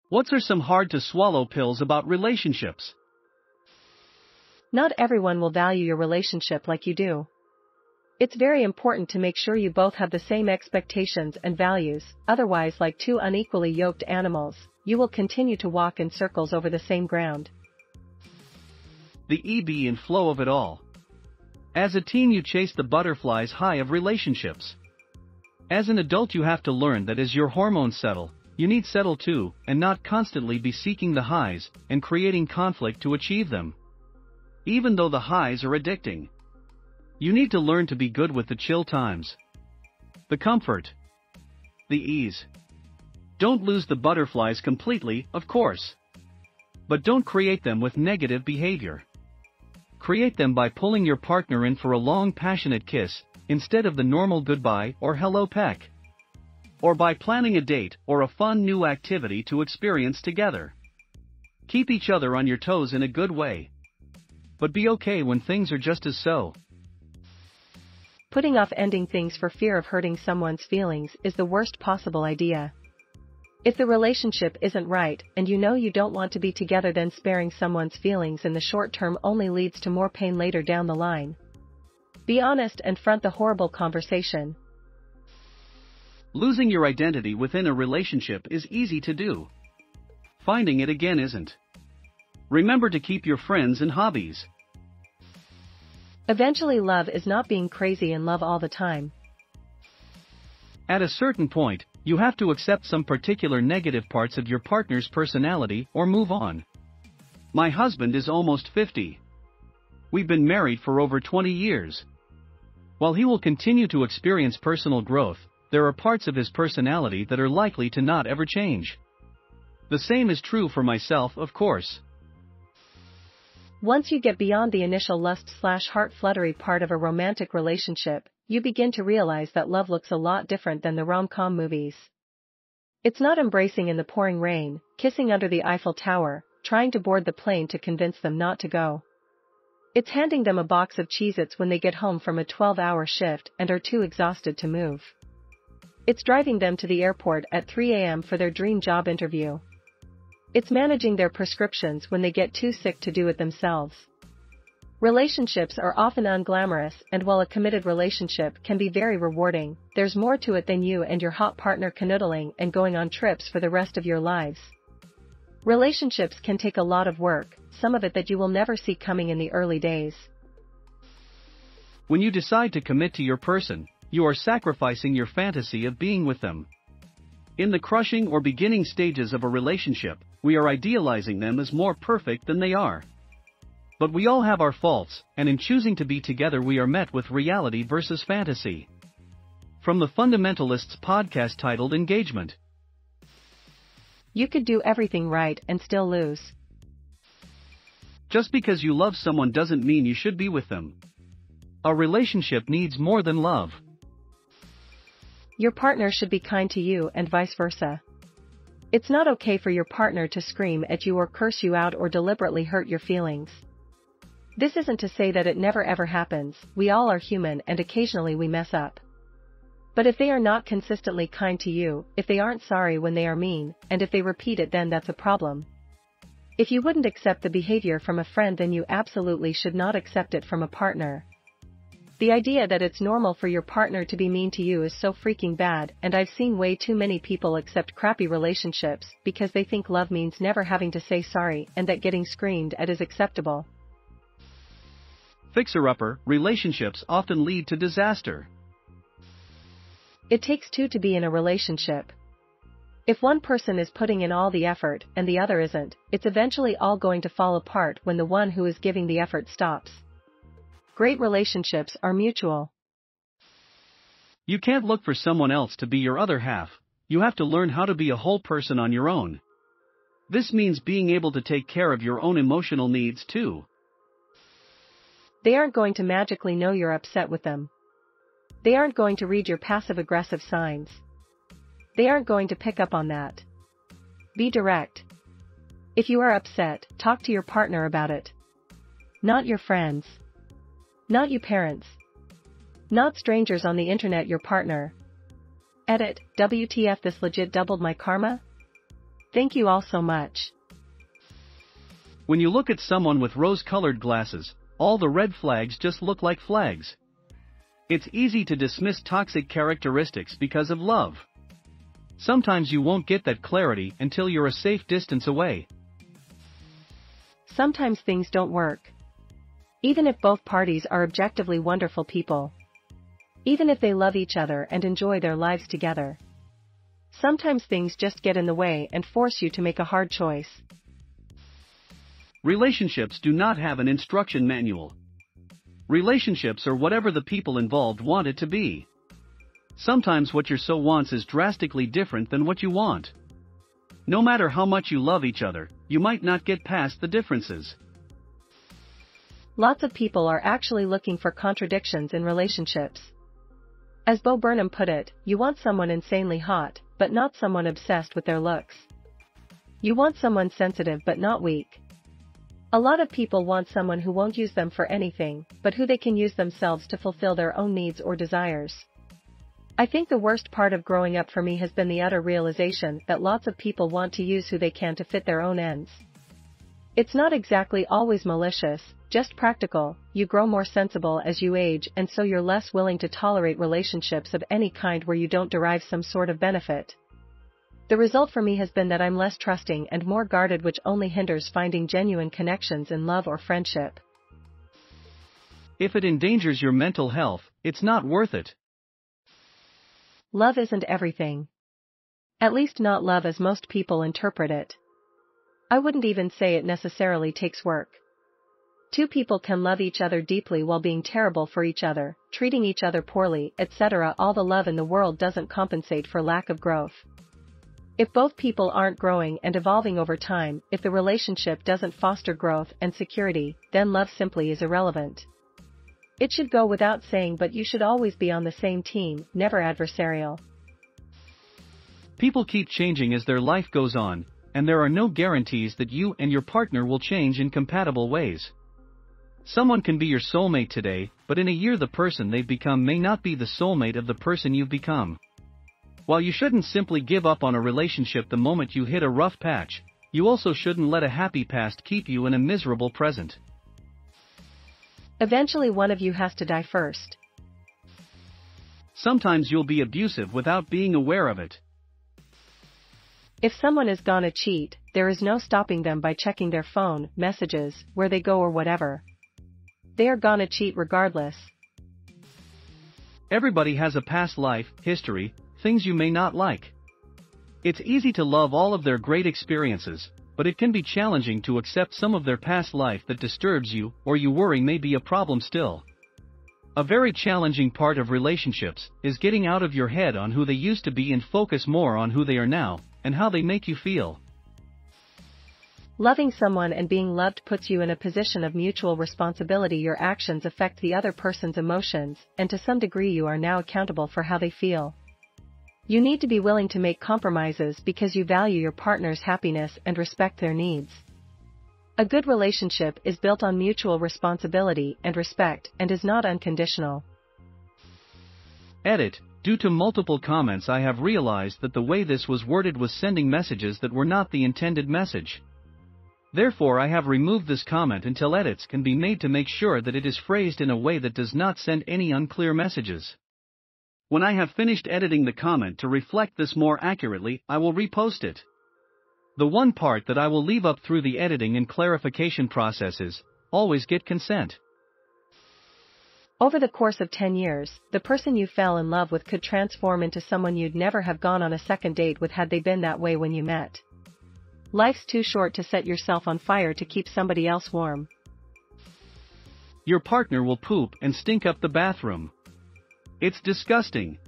What are some hard-to-swallow pills about relationships? Not everyone will value your relationship like you do. It's very important to make sure you both have the same expectations and values, otherwise, like two unequally yoked animals, you will continue to walk in circles over the same ground. The ebb and flow of it all. As a teen, you chase the butterflies high of relationships. As an adult, you have to learn that as your hormones settle, you need settle too, and not constantly be seeking the highs and creating conflict to achieve them. Even though the highs are addicting, you need to learn to be good with the chill times, the comfort, the ease. Don't lose the butterflies completely, of course. But don't create them with negative behavior. Create them by pulling your partner in for a long, passionate kiss, instead of the normal goodbye or hello peck. Or by planning a date or a fun new activity to experience together. Keep each other on your toes in a good way. But be okay when things are just as so. Putting off ending things for fear of hurting someone's feelings is the worst possible idea. If the relationship isn't right, and you know you don't want to be together, then sparing someone's feelings in the short term only leads to more pain later down the line. Be honest and front the horrible conversation. Losing your identity within a relationship is easy to do. Finding it again isn't. Remember to keep your friends and hobbies. Eventually, love is not being crazy in love all the time. At a certain point, you have to accept some particular negative parts of your partner's personality or move on. My husband is almost 50. We've been married for over 20 years. While he will continue to experience personal growth, there are parts of his personality that are likely to not ever change. The same is true for myself, of course. Once you get beyond the initial lust/heart fluttery part of a romantic relationship, you begin to realize that love looks a lot different than the rom-com movies. It's not embracing in the pouring rain, kissing under the Eiffel Tower, trying to board the plane to convince them not to go. It's handing them a box of Cheez-Its when they get home from a 12-hour shift and are too exhausted to move. It's driving them to the airport at 3 a.m. for their dream job interview. It's managing their prescriptions when they get too sick to do it themselves. Relationships are often unglamorous, and while a committed relationship can be very rewarding, there's more to it than you and your hot partner canoodling and going on trips for the rest of your lives. Relationships can take a lot of work, some of it that you will never see coming in the early days. When you decide to commit to your person, you are sacrificing your fantasy of being with them. In the crushing or beginning stages of a relationship, we are idealizing them as more perfect than they are. But we all have our faults, and in choosing to be together we are met with reality versus fantasy. From the Fundamentalists podcast titled Engagement. You could do everything right and still lose. Just because you love someone doesn't mean you should be with them. A relationship needs more than love. Your partner should be kind to you and vice versa. It's not okay for your partner to scream at you or curse you out or deliberately hurt your feelings. This isn't to say that it never ever happens, we all are human and occasionally we mess up. But if they are not consistently kind to you, if they aren't sorry when they are mean, and if they repeat it, then that's a problem. If you wouldn't accept the behavior from a friend, then you absolutely should not accept it from a partner. The idea that it's normal for your partner to be mean to you is so freaking bad, and I've seen way too many people accept crappy relationships because they think love means never having to say sorry and that getting screamed at is acceptable. Fixer-upper relationships often lead to disaster. It takes two to be in a relationship. If one person is putting in all the effort and the other isn't, it's eventually all going to fall apart when the one who is giving the effort stops. Great relationships are mutual. You can't look for someone else to be your other half. You have to learn how to be a whole person on your own. This means being able to take care of your own emotional needs too. They aren't going to magically know you're upset with them. They aren't going to read your passive-aggressive signs. They aren't going to pick up on that. Be direct. If you are upset, talk to your partner about it. Not your friends. Not you parents. Not strangers on the internet. Your partner. Edit, WTF, this legit doubled my karma? Thank you all so much. When you look at someone with rose-colored glasses, all the red flags just look like flags. It's easy to dismiss toxic characteristics because of love. Sometimes you won't get that clarity until you're a safe distance away. Sometimes things don't work. Even if both parties are objectively wonderful people. Even if they love each other and enjoy their lives together. Sometimes things just get in the way and force you to make a hard choice. Relationships do not have an instruction manual. Relationships are whatever the people involved want it to be. Sometimes what your soul wants is drastically different than what you want. No matter how much you love each other, you might not get past the differences. Lots of people are actually looking for contradictions in relationships. As Bo Burnham put it, you want someone insanely hot, but not someone obsessed with their looks. You want someone sensitive but not weak. A lot of people want someone who won't use them for anything, but who they can use themselves to fulfill their own needs or desires. I think the worst part of growing up for me has been the utter realization that lots of people want to use who they can to fit their own ends. It's not exactly always malicious, just practical. You grow more sensible as you age, and so you're less willing to tolerate relationships of any kind where you don't derive some sort of benefit. The result for me has been that I'm less trusting and more guarded, which only hinders finding genuine connections in love or friendship. If it endangers your mental health, it's not worth it. Love isn't everything. At least not love as most people interpret it. I wouldn't even say it necessarily takes work. Two people can love each other deeply while being terrible for each other, treating each other poorly, etc. All the love in the world doesn't compensate for lack of growth. If both people aren't growing and evolving over time, if the relationship doesn't foster growth and security, then love simply is irrelevant. It should go without saying, but you should always be on the same team, never adversarial. People keep changing as their life goes on, and there are no guarantees that you and your partner will change in compatible ways. Someone can be your soulmate today, but in a year the person they've become may not be the soulmate of the person you've become. While you shouldn't simply give up on a relationship the moment you hit a rough patch, you also shouldn't let a happy past keep you in a miserable present. Eventually one of you has to die first. Sometimes you'll be abusive without being aware of it. If someone is gonna cheat, there is no stopping them by checking their phone, messages, where they go or whatever. They are gonna cheat regardless. Everybody has a past life, history, things you may not like. It's easy to love all of their great experiences, but it can be challenging to accept some of their past life that disturbs you or you worry may be a problem still. A very challenging part of relationships is getting out of your head on who they used to be and focus more on who they are now and how they make you feel. Loving someone and being loved puts you in a position of mutual responsibility. Your actions affect the other person's emotions, and to some degree you are now accountable for how they feel. You need to be willing to make compromises because you value your partner's happiness and respect their needs. A good relationship is built on mutual responsibility and respect and is not unconditional. Edit: due to multiple comments I have realized that the way this was worded was sending messages that were not the intended message. Therefore I have removed this comment until edits can be made to make sure that it is phrased in a way that does not send any unclear messages. When I have finished editing the comment to reflect this more accurately, I will repost it. The one part that I will leave up through the editing and clarification process is, always get consent. Over the course of 10 years, the person you fell in love with could transform into someone you'd never have gone on a second date with had they been that way when you met. Life's too short to set yourself on fire to keep somebody else warm. Your partner will poop and stink up the bathroom. It's disgusting.